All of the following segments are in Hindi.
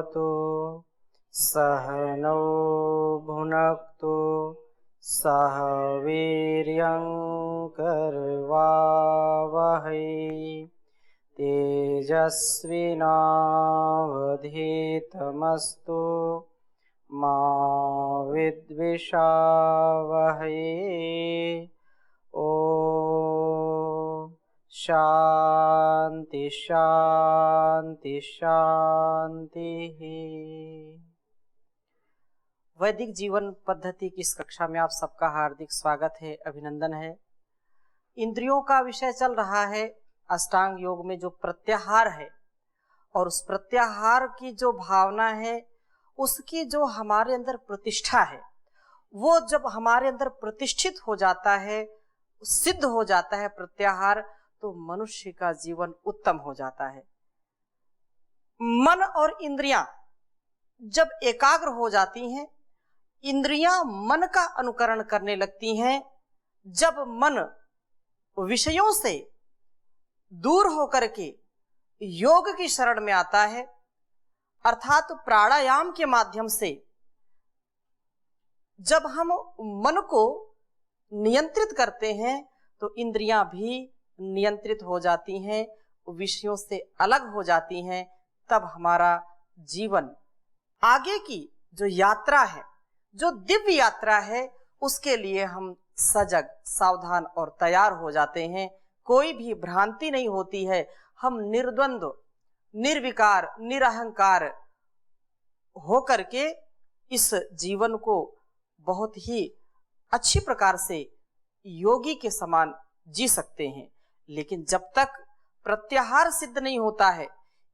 भवतु सहनौ भुनक्तु सह वीर्यं करवावहै तेजस्विनावधीतमस्तु मा विद्विषावहै। ओम शांति शांति शांति। वैदिक जीवन पद्धति की इस कक्षा में आप सबका हार्दिक स्वागत है, अभिनंदन है। इंद्रियों का विषय चल रहा है अष्टांग योग में जो प्रत्याहार है, और उस प्रत्याहार की जो भावना है उसकी जो हमारे अंदर प्रतिष्ठा है, वो जब हमारे अंदर प्रतिष्ठित हो जाता है, सिद्ध हो जाता है प्रत्याहार, तो मनुष्य का जीवन उत्तम हो जाता है। मन और इंद्रियां जब एकाग्र हो जाती हैं, इंद्रियां मन का अनुकरण करने लगती हैं, जब मन विषयों से दूर होकर के योग की शरण में आता है, अर्थात प्राणायाम के माध्यम से जब हम मन को नियंत्रित करते हैं तो इंद्रियां भी नियंत्रित हो जाती हैं, विषयों से अलग हो जाती हैं। तब हमारा जीवन आगे की जो यात्रा है, जो दिव्य यात्रा है, उसके लिए हम सजग, सावधान और तैयार हो जाते हैं। कोई भी भ्रांति नहीं होती है। हम निर्द्वंद्व, निर्विकार, निरहंकार हो करके इस जीवन को बहुत ही अच्छी प्रकार से योगी के समान जी सकते हैं। लेकिन जब तक प्रत्याहार सिद्ध नहीं होता है,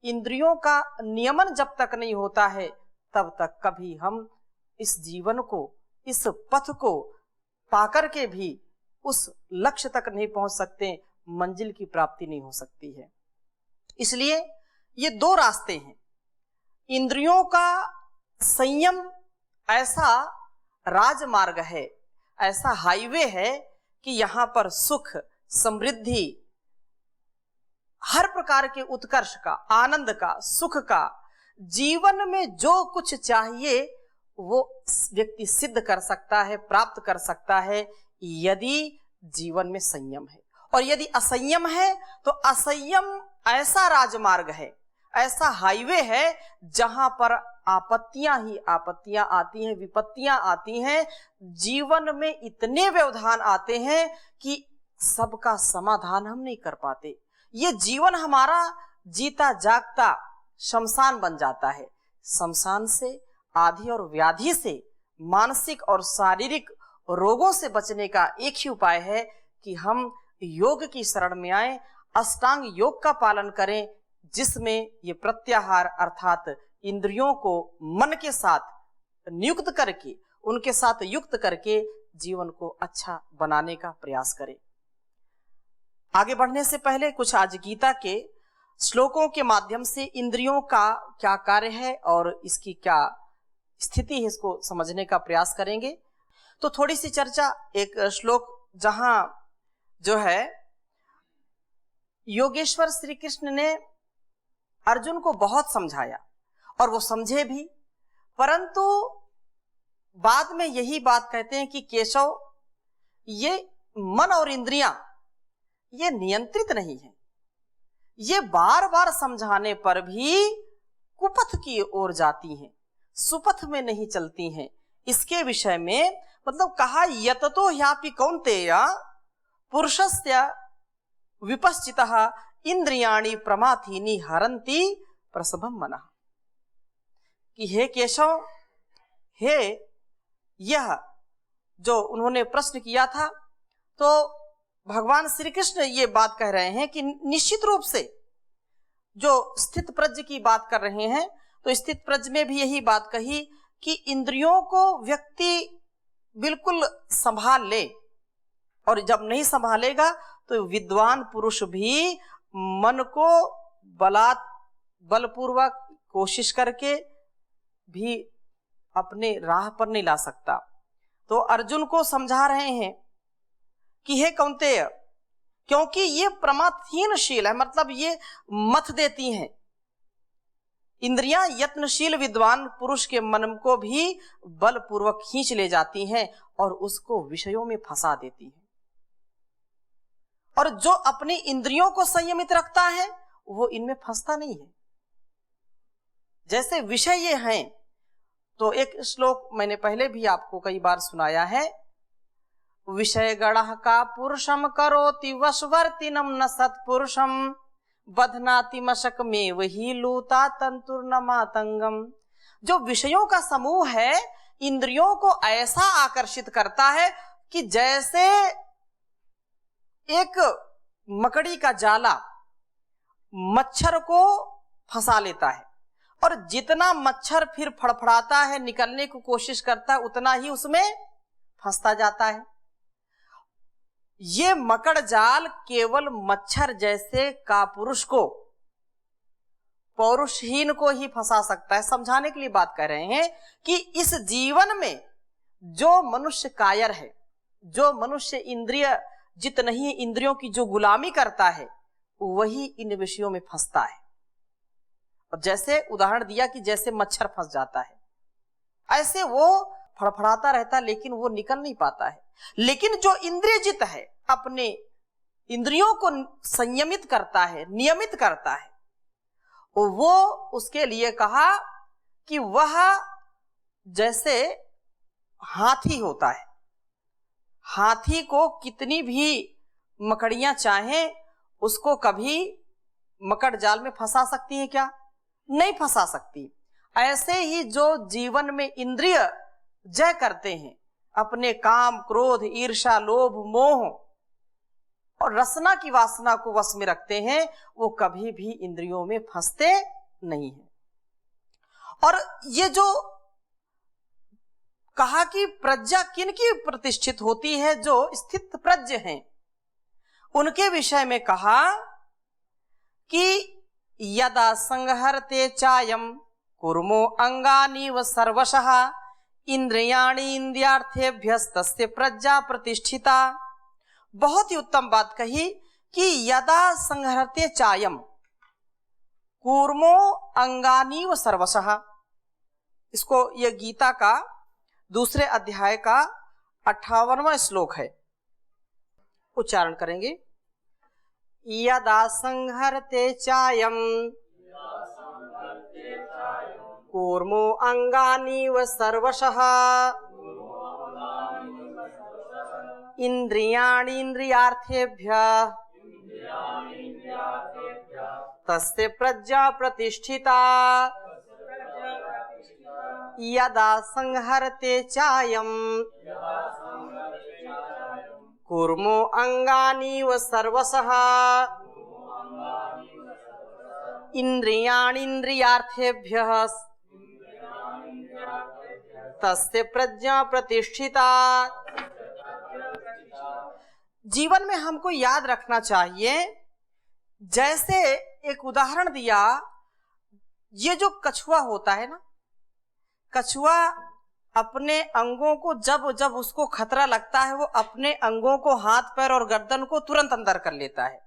इंद्रियों का नियमन जब तक नहीं होता है, तब तक कभी हम इस जीवन को, इस पथ को पाकर के भी उस लक्ष्य तक नहीं पहुंच सकते, मंजिल की प्राप्ति नहीं हो सकती है। इसलिए ये दो रास्ते हैं। इंद्रियों का संयम ऐसा राजमार्ग है, ऐसा हाईवे है कि यहाँ पर सुख, समृद्धि, हर प्रकार के उत्कर्ष का, आनंद का, सुख का, जीवन में जो कुछ चाहिए वो व्यक्ति सिद्ध कर सकता है, प्राप्त कर सकता है, यदि जीवन में संयम है। और यदि असंयम है तो असंयम ऐसा राजमार्ग है, ऐसा हाईवे है जहां पर आपत्तियां ही आपत्तियां आती हैं, विपत्तियां आती हैं। जीवन में इतने व्यवधान आते हैं कि सबका समाधान हम नहीं कर पाते। ये जीवन हमारा जीता जागता शमशान बन जाता है। शमशान से, आदि और व्याधि से, मानसिक और शारीरिक रोगों से बचने का एक ही उपाय है कि हम योग की शरण में आए, अष्टांग योग का पालन करें, जिसमें ये प्रत्याहार अर्थात इंद्रियों को मन के साथ नियुक्त करके, उनके साथ युक्त करके जीवन को अच्छा बनाने का प्रयास करें। आगे बढ़ने से पहले कुछ आज गीता के श्लोकों के माध्यम से इंद्रियों का क्या कार्य है और इसकी क्या स्थिति है, इसको समझने का प्रयास करेंगे। तो थोड़ी सी चर्चा, एक श्लोक जहां जो है योगेश्वर श्री कृष्ण ने अर्जुन को बहुत समझाया और वो समझे भी, परंतु बाद में यही बात कहते हैं कि केशव, ये मन और इंद्रियां ये नियंत्रित नहीं है। ये बार बार समझाने पर भी कुपथ की ओर जाती हैं, सुपथ में नहीं चलती हैं। इसके विषय में मतलब कहा, यततो ह्यापि कौन्तेय पुरुषस्य विपश्चितः इंद्रियाणि प्रमाथीनि हरन्ति प्रसभम मनः। कि हे केशव, हे, यह जो उन्होंने प्रश्न किया था, तो भगवान श्री कृष्ण ये बात कह रहे हैं कि निश्चित रूप से जो स्थित प्रज्ञ की बात कर रहे हैं, तो स्थित प्रज्ञ में भी यही बात कही कि इंद्रियों को व्यक्ति बिल्कुल संभाल ले, और जब नहीं संभालेगा तो विद्वान पुरुष भी मन को बलपूर्वक कोशिश करके भी अपने राह पर नहीं ला सकता। तो अर्जुन को समझा रहे हैं कि हे कौन्तेय, क्योंकि ये प्रमाथहीनशील है, मतलब ये मत देती हैं, इंद्रियां यत्नशील विद्वान पुरुष के मन को भी बलपूर्वक खींच ले जाती हैं और उसको विषयों में फंसा देती हैं। और जो अपनी इंद्रियों को संयमित रखता है वो इनमें फंसता नहीं है। जैसे विषय ये हैं, तो एक श्लोक मैंने पहले भी आपको कई बार सुनाया है, विषय गणः का पुरुषम करोति वशवर्तिनम न सत्पुरुषम बधनाति मशक में वही लूता तंतुर्न मातंगम। जो विषयों का समूह है इंद्रियों को ऐसा आकर्षित करता है कि जैसे एक मकड़ी का जाला मच्छर को फंसा लेता है, और जितना मच्छर फिर फड़फड़ाता है निकलने की कोशिश करता है उतना ही उसमें फंसता जाता है। ये मकड़ जाल केवल मच्छर जैसे कापुरुष को, पौरुषहीन को ही फंसा सकता है। समझाने के लिए बात कर रहे हैं कि इस जीवन में जो मनुष्य कायर है, जो मनुष्य इंद्रिय जित नहीं इंद्रियों की जो गुलामी करता है वही इन विषयों में फंसता है। और जैसे उदाहरण दिया कि जैसे मच्छर फंस जाता है, ऐसे वो फड़फड़ाता रहता है लेकिन वो निकल नहीं पाता है। लेकिन जो इंद्रिय जित है, अपने इंद्रियों को संयमित करता है, नियमित करता है, वो उसके लिए कहा कि वह जैसे हाथी होता है। हाथी को कितनी भी मकड़ियां चाहें उसको कभी मकड़ जाल में फंसा सकती है क्या? नहीं फंसा सकती। ऐसे ही जो जीवन में इंद्रिय जय करते हैं, अपने काम, क्रोध, ईर्ष्या, लोभ, मोह और रसना की वासना को वश में रखते हैं, वो कभी भी इंद्रियों में फंसते नहीं है। और ये जो कहा कि प्रज्ञा किनकी प्रतिष्ठित होती है, जो स्थित प्रज्ञ हैं, उनके विषय में कहा कि यदा संहरते चायम कुर्मो अंगानीव सर्वशः इंद्रियाणि इंद्रियार्थेभ्यस्तस्य प्रज्ञा प्रतिष्ठिता। बहुत ही उत्तम बात कही कि यदा संहरते चायम कूर्मो अंगानीव सर्वशः। इसको यह गीता का दूसरे अध्याय का 58वां श्लोक है, उच्चारण करेंगे। यदा संहरते चायम कूर्मो अंगानीव सर्वशः इंद्रियाणि इंद्रियार्थेभ्यः तस्य प्रज्ञा प्रतिष्ठिता। यदा संहरते चायम कूर्मो अंगानीव सर्वशः इंद्रियाणि इंद्रियार्थेभ्यः तस्य प्रज्ञा प्रतिष्ठिता। जीवन में हमको याद रखना चाहिए, जैसे एक उदाहरण दिया, ये जो कछुआ होता है ना, कछुआ अपने अंगों को जब जब उसको खतरा लगता है वो अपने अंगों को, हाथ पैर और गर्दन को तुरंत अंदर कर लेता है।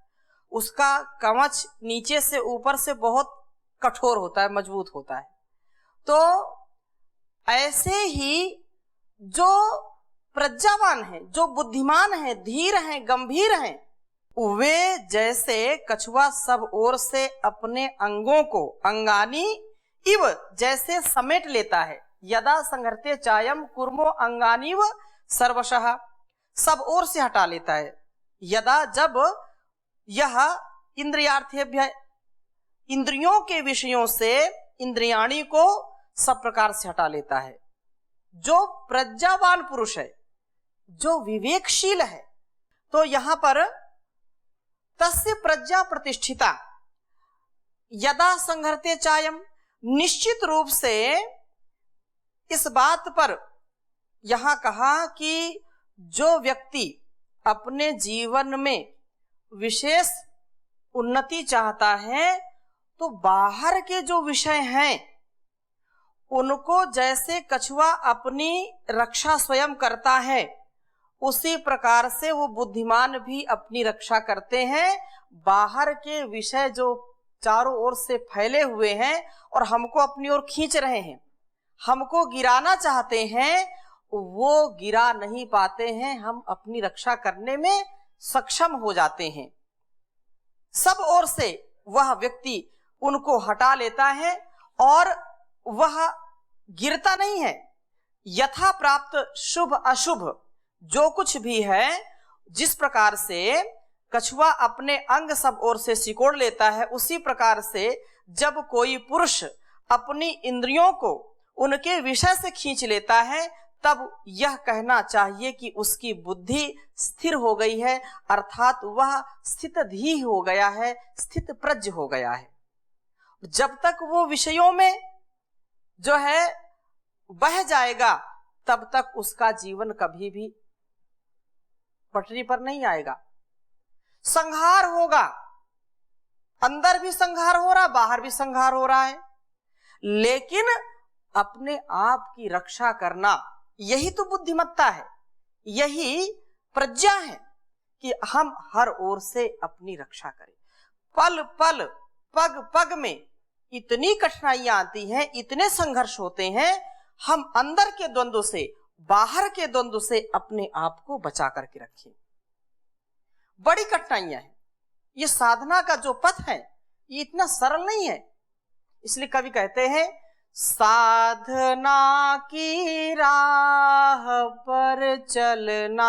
उसका कवच नीचे से ऊपर से बहुत कठोर होता है, मजबूत होता है। तो ऐसे ही जो प्रज्ञावान है, जो बुद्धिमान है, धीर हैं, गंभीर हैं, वे जैसे कछुआ सब ओर से अपने अंगों को अंगानी इव जैसे समेट लेता है। यदा संहरते चायम कुर्मो अंगानीव सर्वशः, सब ओर से हटा लेता है। यदा जब यह इंद्रियार्थेभ्य इंद्रियों के विषयों से इंद्रियाणी को सब प्रकार से हटा लेता है। जो प्रज्ञावान पुरुष है, जो विवेकशील है, तो यहां पर तस्य प्रज्ञा प्रतिष्ठिता। यदा संहरते चायम, निश्चित रूप से इस बात पर यहां कहा कि जो व्यक्ति अपने जीवन में विशेष उन्नति चाहता है तो बाहर के जो विषय हैं उनको जैसे कछुआ अपनी रक्षा स्वयं करता है, उसी प्रकार से वो बुद्धिमान भी अपनी रक्षा करते हैं। बाहर के विषय जो चारों ओर से फैले हुए हैं और हमको अपनी ओर खींच रहे हैं, हमको गिराना चाहते हैं, वो गिरा नहीं पाते हैं, हम अपनी रक्षा करने में सक्षम हो जाते हैं। सब ओर से वह व्यक्ति उनको हटा लेता है और वह गिरता नहीं है। यथा प्राप्त शुभ अशुभ जो कुछ भी है, जिस प्रकार से कछुआ अपने अंग सब ओर से सिकोड़ लेता है, उसी प्रकार से जब कोई पुरुष अपनी इंद्रियों को उनके विषय से खींच लेता है, तब यह कहना चाहिए कि उसकी बुद्धि स्थिर हो गई है, अर्थात वह स्थितधीहि हो गया है, स्थित प्रज्ञ हो गया है। जब तक वो विषयों में जो है बह जाएगा, तब तक उसका जीवन कभी भी पटरी पर नहीं आएगा। संहार होगा, अंदर भी संहार हो रहा, बाहर भी संहार हो रहा है, लेकिन अपने आप की रक्षा करना, यही तो बुद्धिमत्ता है, यही प्रज्ञा है कि हम हर ओर से अपनी रक्षा करें। पल पल पग पग में इतनी कठिनाइयां आती हैं, इतने संघर्ष होते हैं, हम अंदर के द्वंद्व से, बाहर के द्वंद्व से अपने आप को बचा करके रखें। बड़ी कठिनाइयां हैं। ये साधना का जो पथ है, ये इतना सरल नहीं है। इसलिए कवि कहते हैं, साधना की राह पर चलना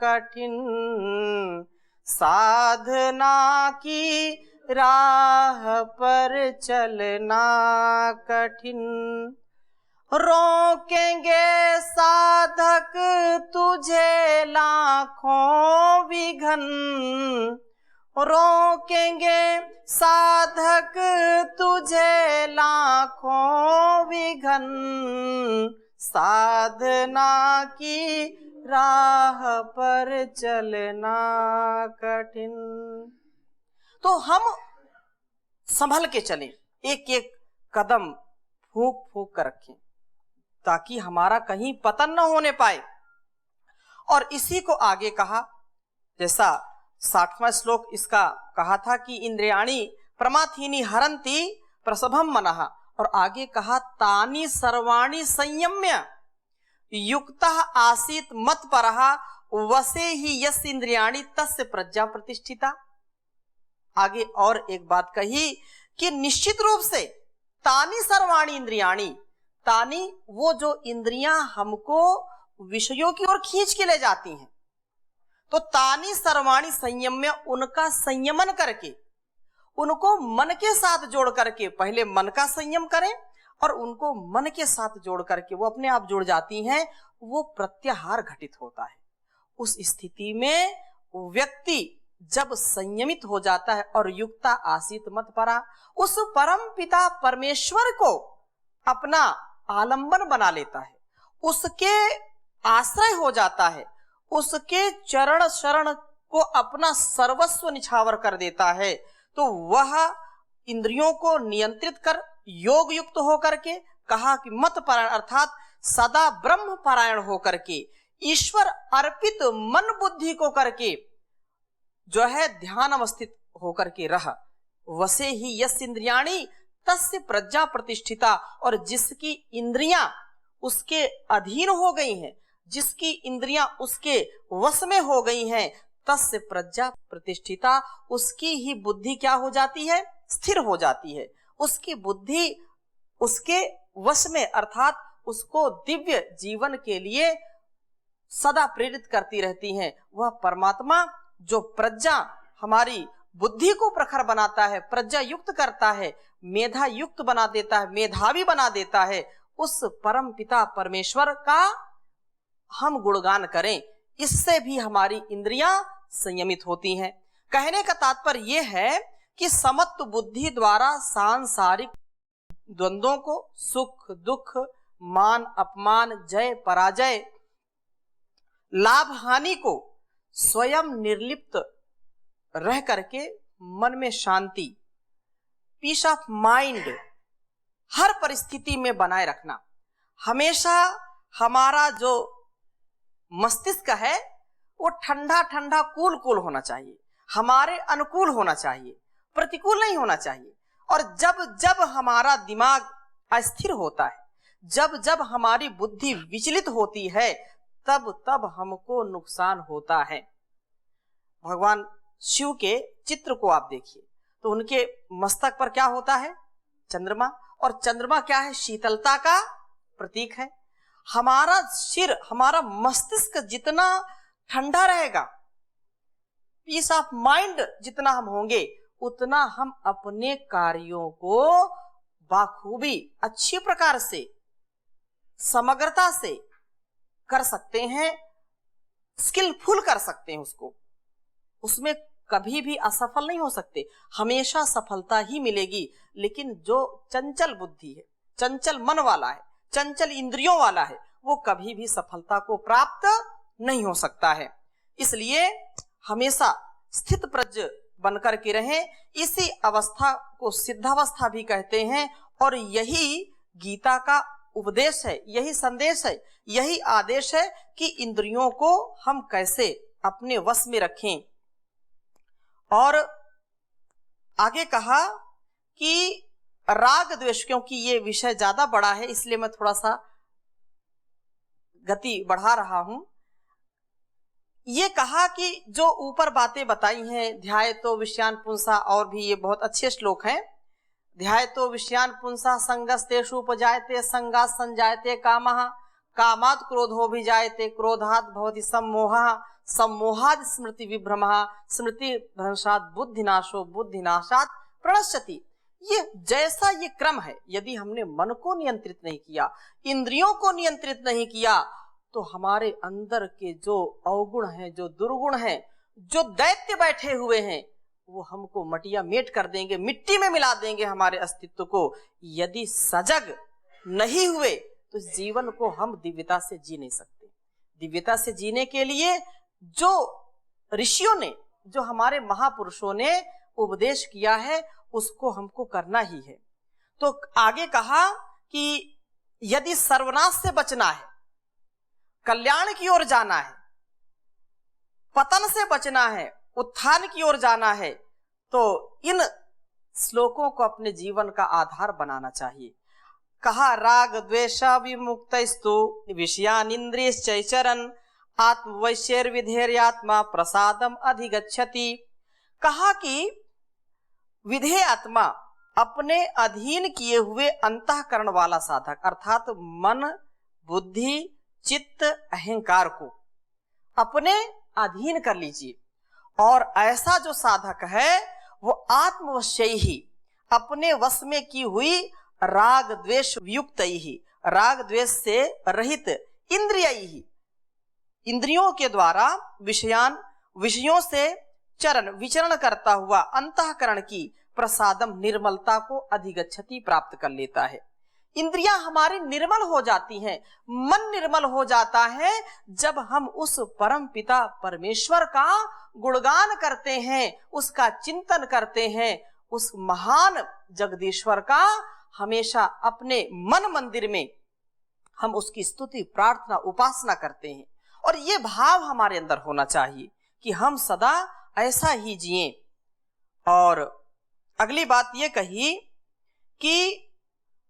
कठिन, साधना की राह पर चलना कठिन, रोकेंगे साधक तुझे लाखों विघन, रोकेंगे साधक तुझे लाखों विघन, साधना की राह पर चलना कठिन। तो हम संभल के चलें, एक एक कदम फूंक फूंक कर रखें, ताकि हमारा कहीं पतन न होने पाए। और इसी को आगे कहा, जैसा 60वां श्लोक इसका कहा था कि इंद्रियाणि प्रमाथीनि हरन्ति प्रसभम मनः, और आगे कहा तानि सर्वाणि संयम्य युक्तः आसीत मत्परः वसे ही यस्य इंद्रियाणि तस्य प्रज्ञा प्रतिष्ठिता। आगे और एक बात कही कि निश्चित रूप से तानि सर्वाणि इंद्रियाणि, तानि वो जो इंद्रियां हमको विषयों की ओर खींच के ले जाती हैं, तो तानि सर्वाणि संयम्य, उनका संयमन करके, उनको मन के साथ जोड़ करके, पहले मन का संयम करें और उनको मन के साथ जोड़ करके वो अपने आप जुड़ जाती हैं, वो प्रत्याहार घटित होता है। उस स्थिति में व्यक्ति जब संयमित हो जाता है और युक्ता आसीत मत्परा, उस परम पिता परमेश्वर को अपना आलंबन बना लेता है, उसके आश्रय हो जाता है, उसके चरण शरण को अपना सर्वस्व निछावर कर देता है, तो वह इंद्रियों को नियंत्रित कर योग युक्त होकर के, कहा कि मत पारायण अर्थात सदा ब्रह्म पारायण होकर के, ईश्वर अर्पित मन बुद्धि को करके जो है ध्यान अवस्थित होकर के रह, वसे ही यस्य इंद्रियाणि तस्य प्रज्ञा प्रतिष्ठिता, और जिसकी इंद्रियां उसके अधीन हो गई हैं, जिसकी इंद्रियां उसके वश में हो गई हैं, तस्य प्रज्ञा प्रतिष्ठिता, उसकी ही बुद्धि क्या हो जाती है, स्थिर हो जाती है। उसकी बुद्धि उसके वश में, अर्थात उसको दिव्य जीवन के लिए सदा प्रेरित करती रहती हैं। वह परमात्मा जो प्रज्ञा हमारी बुद्धि को प्रखर बनाता है, प्रज्ञा युक्त करता है, मेधा युक्त बना देता है, मेधावी बना देता है, उस परम पिता परमेश्वर का हम गुणगान करें, इससे भी हमारी इंद्रियां संयमित होती हैं। कहने का तात्पर्य यह है कि समत्व बुद्धि द्वारा सांसारिक द्वंद्वों को, सुख दुख, मान अपमान, जय पराजय, लाभ हानि को स्वयं निर्लिप्त रह करके मन में शांति, पीस ऑफ माइंड हर परिस्थिति में बनाए रखना। हमेशा हमारा जो मस्तिष्क है वो ठंडा ठंडा कूल कूल होना चाहिए, हमारे अनुकूल होना चाहिए, प्रतिकूल नहीं होना चाहिए। और जब जब हमारा दिमाग अस्थिर होता है, जब जब हमारी बुद्धि विचलित होती है, तब तब हमको नुकसान होता है। भगवान शिव के चित्र को आप देखिए तो उनके मस्तक पर क्या होता है? चंद्रमा। और चंद्रमा क्या है? शीतलता का प्रतीक है। हमारा सिर, हमारा मस्तिष्क जितना ठंडा रहेगा, पीस ऑफ माइंड जितना हम होंगे, उतना हम अपने कार्यों को बाखूबी अच्छी प्रकार से, समग्रता से कर सकते हैं, स्किलफुल कर सकते हैं उसको। उसमें कभी भी असफल नहीं हो सकते, हमेशा सफलता ही मिलेगी। लेकिन जो चंचल बुद्धि है, चंचल मन वाला है, चंचल इंद्रियों वाला है, वो कभी भी सफलता को प्राप्त नहीं हो सकता है। इसलिए हमेशा स्थित प्रज्ञ बनकर के रहें। इसी अवस्था को सिद्धावस्था भी कहते हैं। और यही गीता का उपदेश है, यही संदेश है, यही आदेश है कि इंद्रियों को हम कैसे अपने वश में रखें। और आगे कहा कि राग द्वेष, क्योंकि ये विषय ज्यादा बड़ा है इसलिए मैं थोड़ा सा गति बढ़ा रहा हूं। ये कहा कि जो ऊपर बातें बताई हैं, ध्यायतो विषयान पुंसा, और भी ये बहुत अच्छे श्लोक हैं। ध्यायतो विषयान पुंसा संगस्तेषु उपजायते संगात् संजायते कामः, कामात् क्रोधोऽभिजायते क्रोधात् भवति सम्मोहः, सम्मोहात् स्मृति विभ्रमः, स्मृति भ्रंशात् बुद्धिनाशो, बुद्धिनाशात् प्रणश्यति। ये जैसा ये क्रम है, यदि हमने मन को नियंत्रित नहीं किया, इंद्रियों को नियंत्रित नहीं किया, तो हमारे अंदर के जो अवगुण हैं, जो दुर्गुण हैं, जो दैत्य बैठे हुए हैं, वो हमको मटिया मेट कर देंगे, मिट्टी में मिला देंगे हमारे अस्तित्व को। यदि सजग नहीं हुए तो जीवन को हम दिव्यता से जी नहीं सकते। दिव्यता से जीने के लिए जो ऋषियों ने, जो हमारे महापुरुषों ने उपदेश किया है, उसको हमको करना ही है। तो आगे कहा कि यदि सर्वनाश से बचना है, कल्याण की ओर जाना है, पतन से बचना है, उत्थान की ओर जाना है, तो इन श्लोकों को अपने जीवन का आधार बनाना चाहिए। कहा राग द्वेष विमुक्तस्तु विषयान इंद्रियश्चैचरन् आत्मवैश्यैर्विधेर्यात्मा प्रसादम अधिगच्छति। कहा कि विधेय आत्मा, अपने अधीन किए हुए अंतःकरण वाला साधक, अर्थात मन, बुद्धि, चित्त, अहंकार को अपने अधीन कर लीजिए। और ऐसा जो साधक है वो आत्मवश्य ही, अपने वश में की हुई राग द्वेष युक्त ही, राग द्वेष से रहित इंद्रिय ही, इंद्रियों के द्वारा विषयों से विचरण करता हुआ अंतःकरण की प्रसादम निर्मलता को अधिगच्छति प्राप्त कर लेता है। इंद्रियां हमारी निर्मल हो जाती हैं, मन निर्मल हो जाता है जब हम उस परम पिता परमेश्वर का गुणगान करते हैं, उसका चिंतन करते हैं, उस महान जगदीश्वर का हमेशा अपने मन मंदिर में हम उसकी स्तुति, प्रार्थना, उपासना करते हैं। और ये भाव हमारे अंदर होना चाहिए कि हम सदा ऐसा ही जिएं। और अगली बात ये कही कि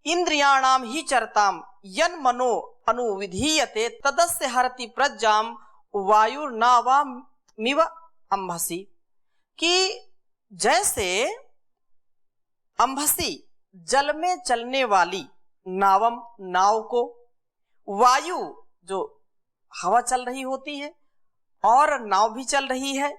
इंद्रियाणाम ही चरताम यन मनो अनुविधीयते तदस्य हरति प्रज्ञाम वायुर्नावामिव अंभसी। कि जैसे अंभसी जल में चलने वाली नावम, नाव को, वायु जो हवा चल रही होती है और नाव भी चल रही है,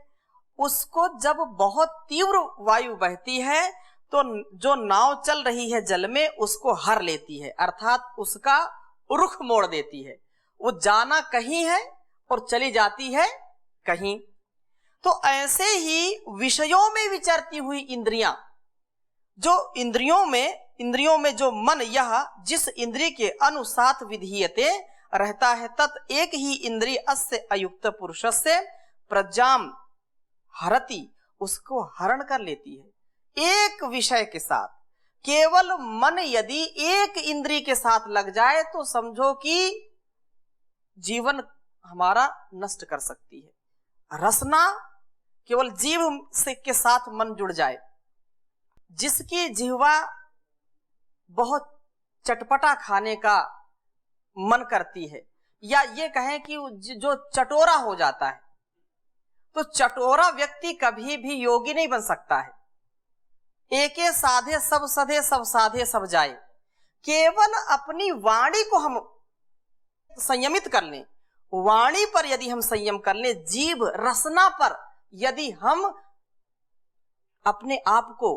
उसको जब बहुत तीव्र वायु बहती है तो जो नाव चल रही है जल में उसको हर लेती है, अर्थात उसका रुख मोड़ देती है। वो जाना कहीं है और चली जाती है कहीं। तो ऐसे ही विषयों में विचरती हुई इंद्रियां, जो इंद्रियों में जो मन, यह जिस इंद्रिय के अनुसाथ विधीयते रहता है, तत् एक ही इंद्रिय अस्य अयुक्त पुरुषस्य प्रज्ञाम हरति, उसको हरण कर लेती है। एक विषय के साथ, केवल मन यदि एक इंद्रिय के साथ लग जाए तो समझो कि जीवन हमारा नष्ट कर सकती है। रसना, केवल जीव से के साथ मन जुड़ जाए जिसकी जिह्वा बहुत चटपटा खाने का मन करती है, या ये कहें कि जो चटोरा हो जाता है, तो चटोरा व्यक्ति कभी भी योगी नहीं बन सकता है। एके साधे सब सधे, सब साधे सब जाए। केवल अपनी वाणी को हम संयमित कर लें, वाणी पर यदि हम संयम कर लें, जीभ रसना पर यदि हम अपने आप को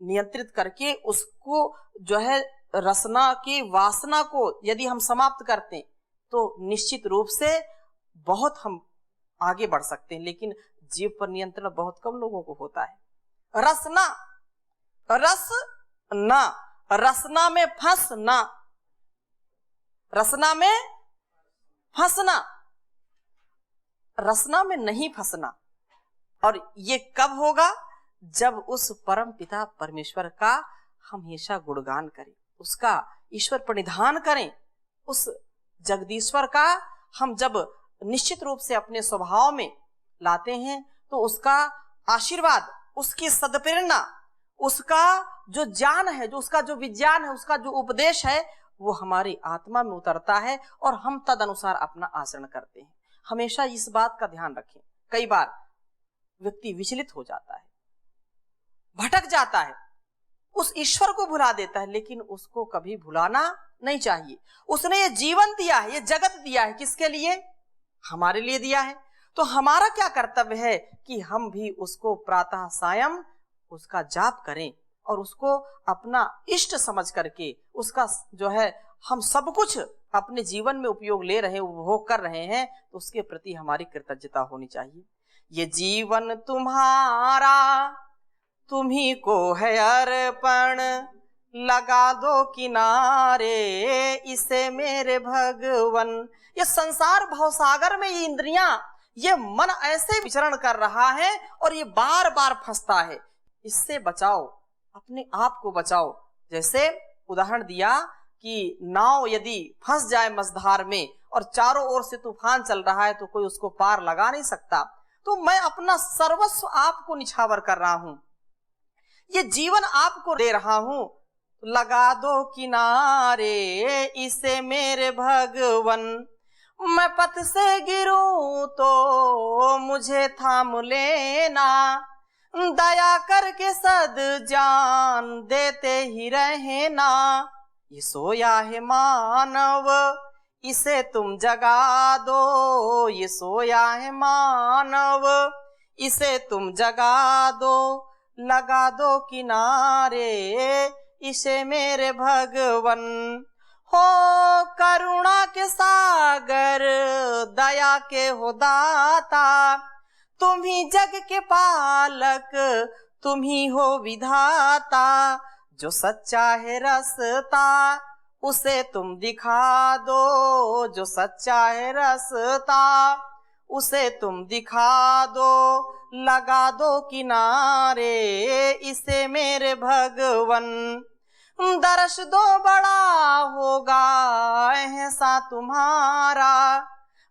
नियंत्रित करके उसको जो है रसना की वासना को यदि हम समाप्त करते हैं, तो निश्चित रूप से बहुत हम आगे बढ़ सकते हैं। लेकिन जीभ पर नियंत्रण बहुत कम लोगों को होता है। रसना, रस ना, रसना में फंसना, रसना में फंसना, रसना में नहीं फंसना। और ये कब होगा? जब उस परम पिता परमेश्वर का हम हमेशा गुणगान करें, उसका ईश्वर प्रणिधान करें, उस जगदीश्वर का हम जब निश्चित रूप से अपने स्वभाव में लाते हैं, तो उसका आशीर्वाद, उसकी सद्प्रेरणा, उसका जो ज्ञान है, जो उसका जो विज्ञान है, उसका जो उपदेश है, वो हमारी आत्मा में उतरता है और हम तद अनुसार अपना आचरण करते हैं। हमेशा इस बात का ध्यान रखें। कई बार व्यक्ति विचलित हो जाता है, भटक जाता है, उस ईश्वर को भुला देता है, लेकिन उसको कभी भुलाना नहीं चाहिए। उसने ये जीवन दिया है, ये जगत दिया है, किसके लिए? हमारे लिए दिया है। तो हमारा क्या कर्तव्य है कि हम भी उसको प्रातः सायं उसका जाप करें और उसको अपना इष्ट समझ करके उसका जो है हम सब कुछ अपने जीवन में उपयोग ले रहे हैं, उपभोग कर रहे हैं, तो उसके प्रति हमारी कृतज्ञता होनी चाहिए। ये जीवन तुम्हारा तुम्ही को है अर्पण, लगा दो किनारे इसे मेरे भगवन। ये संसार भवसागर में ये इंद्रियां, ये मन ऐसे विचरण कर रहा है और ये बार बार फंसता है। इससे बचाओ, अपने आप को बचाओ। जैसे उदाहरण दिया कि नाव यदि फंस जाए मझधार में और चारों ओर से तूफान चल रहा है, तो कोई उसको पार लगा नहीं सकता। तो मैं अपना सर्वस्व आपको निछावर कर रहा हूं, ये जीवन आपको दे रहा हूं, लगा दो किनारे इसे मेरे भगवन। मैं पथ से गिरूं तो मुझे थाम लेना, दया करके सद जान देते ही रहना। ये सोया है मानव इसे तुम जगा दो, ये सोया है मानव इसे तुम जगा दो, लगा दो किनारे इसे मेरे भगवन। हो करुणा के सागर दया के हो दाता, तुम ही जग के पालक तुम ही हो विधाता। जो सच्चा है रास्ता उसे तुम दिखा दो, जो सच्चा है रास्ता उसे तुम दिखा दो, लगा दो किनारे इसे मेरे भगवन। दर्श दो बड़ा होगा ऐसा तुम्हारा,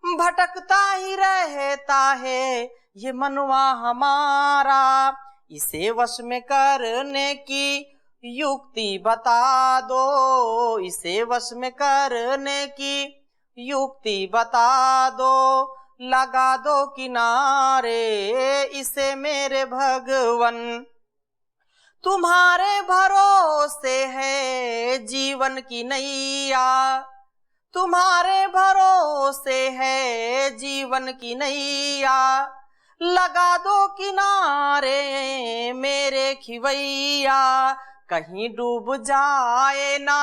भटकता ही रहता है ये मनवा हमारा। इसे वश में करने की युक्ति बता दो, इसे वश में करने की युक्ति बता दो, लगा दो किनारे इसे मेरे भगवन। तुम्हारे भरोसे है जीवन की नैया, तुम्हारे भरोसे है जीवन की नैया, लगा दो किनारे मेरे खिवैया। कहीं डूब जाए ना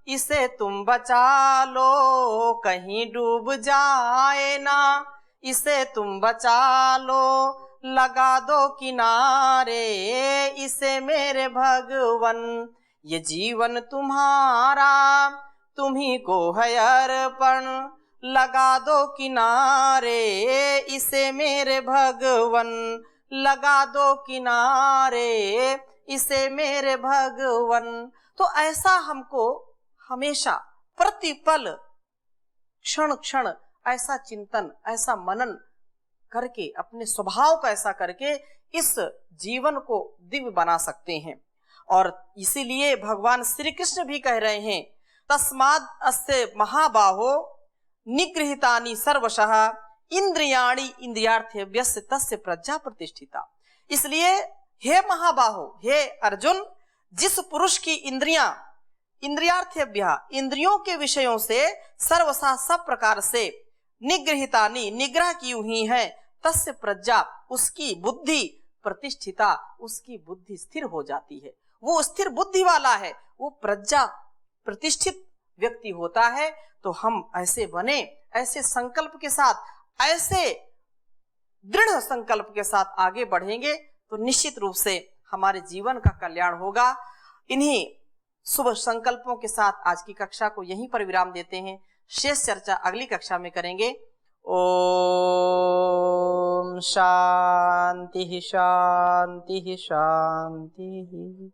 इसे तुम बचा लो, कहीं डूब जाए ना इसे तुम बचा लो, लगा दो किनारे इसे मेरे भगवन। ये जीवन तुम्हारा तुम्ही को है अर्पण, लगा दो किनारे इसे मेरे भगवन, लगा दो किनारे इसे मेरे भगवन। तो ऐसा हमको हमेशा प्रतिपल क्षण क्षण ऐसा चिंतन, ऐसा मनन करके, अपने स्वभाव का ऐसा करके इस जीवन को दिव्य बना सकते हैं। और इसीलिए भगवान श्री कृष्ण भी कह रहे हैं, तस्माद् अस्य महाबाहो निगृहीतानि सर्वशः इंद्रियाणि इंद्रियार्थेभ्यस्य तस्य प्रज्ञा प्रतिष्ठिता। इसलिए हे महाबाहो, हे अर्जुन, जिस पुरुष की इंद्रियां इंद्रियार्थेभ्य इंद्रियों के विषयों से सर्वशः सब प्रकार से निगृहीतानि निग्रह की हुई है, तस्य प्रज्ञा उसकी बुद्धि प्रतिष्ठिता, उसकी बुद्धि स्थिर हो जाती है, वो स्थिर बुद्धि वाला है, वो प्रज्ञा प्रतिष्ठित व्यक्ति होता है। तो हम ऐसे बने, ऐसे संकल्प के साथ, ऐसे दृढ़ संकल्प के साथ आगे बढ़ेंगे तो निश्चित रूप से हमारे जीवन का कल्याण होगा। इन्हीं शुभ संकल्पों के साथ आज की कक्षा को यहीं पर विराम देते हैं। शेष चर्चा अगली कक्षा में करेंगे। ओम शांति शांति शांति।